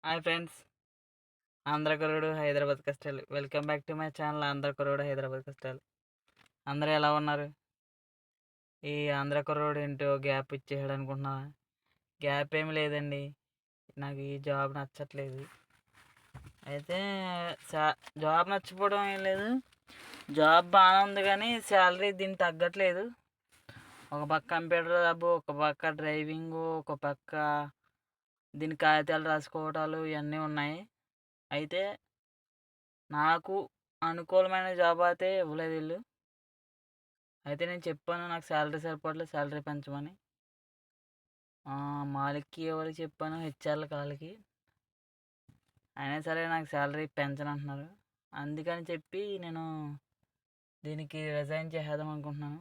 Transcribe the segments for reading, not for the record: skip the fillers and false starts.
Hi friends, ఆంధ్రకురుడు హైదరాబాద్ కష్టాలు. Welcome back to my channel ఆంధ్రకురుడు హైదరాబాద్ కష్టాలు. అందరూ ఎలా ఉన్నారు? ఈ ఆంధ్రకురుడు ఏంటో గ్యాప్ ఇచ్చేసాడు అనుకుంటున్నా. గ్యాప్ ఏమి లేదండి, నాకు ఈ జాబ్ నచ్చట్లేదు. అయితే జాబ్ నచ్చిపోవడం ఏం లేదు, జాబ్ బాగానే ఉంది కానీ శాలరీ దీనికి తగ్గట్లేదు. ఒక పక్క కంప్యూటర్ జాబ్, ఒక పక్క డ్రైవింగు, ఒక పక్క దీని కాగితాలు రాసుకోవటాలు ఇవన్నీ ఉన్నాయి. అయితే నాకు అనుకూలమైన జాబ్ అయితే ఇవ్వలేదు వీళ్ళు. అయితే నేను చెప్పాను నాకు శాలరీ సరిపోవట్లేదు, శాలరీ పెంచమని. మాలిక్కి ఎవరికి చెప్పాను, హెచ్ఆర్ల కాళ్ళకి. అయినా సరే నాకు శాలరీ పెంచనంటున్నారు. అందుకని చెప్పి నేను దీనికి రిజైన్ చేసేద్దాం అనుకుంటున్నాను.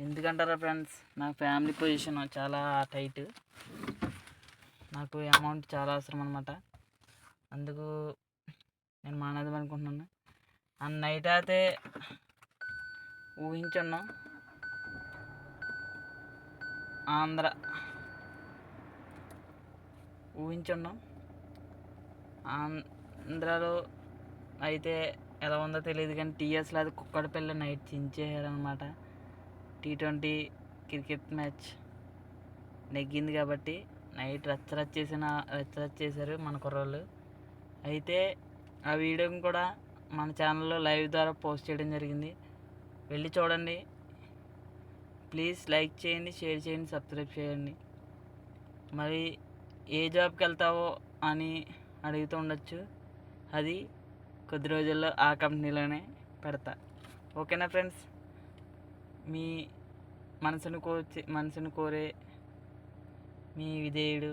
ఎందుకంటారా ఫ్రెండ్స్, నా ఫ్యామిలీ పొజిషన్ చాలా టైట్. నాకు అమౌంట్ చాలా అవసరం అనమాట. అందుకు నేను మానేద్దాం అనుకుంటున్నాను. అండ్ నైట్ అయితే ఊహించున్నాం, ఊహించున్నాం ఆంధ్రాలో అయితే ఎలా ఉందో తెలియదు కానీ టీఎస్లో అది కుక్కడపల్లి నైట్ చించేశారనమాట. T20 క్రికెట్ మ్యాచ్ నెగ్గింది కాబట్టి నైట్ రచ్చరచ్చేసారు మన కుర్రోళ్ళు. అయితే ఆ వీడియోని కూడా మన ఛానల్లో లైవ్ ద్వారా పోస్ట్ చేయడం జరిగింది. వెళ్ళి చూడండి. ప్లీజ్ లైక్ చేయండి, షేర్ చేయండి, సబ్స్క్రైబ్ చేయండి. మరి ఏ జాబ్కి వెళ్తావో అని అడుగుతూ ఉండొచ్చు. అది కొద్ది రోజుల్లో ఆ కంపెనీలోనే పెడతా. ఓకేనా ఫ్రెండ్స్? మీ మనసును కోరే మీ విధేయుడు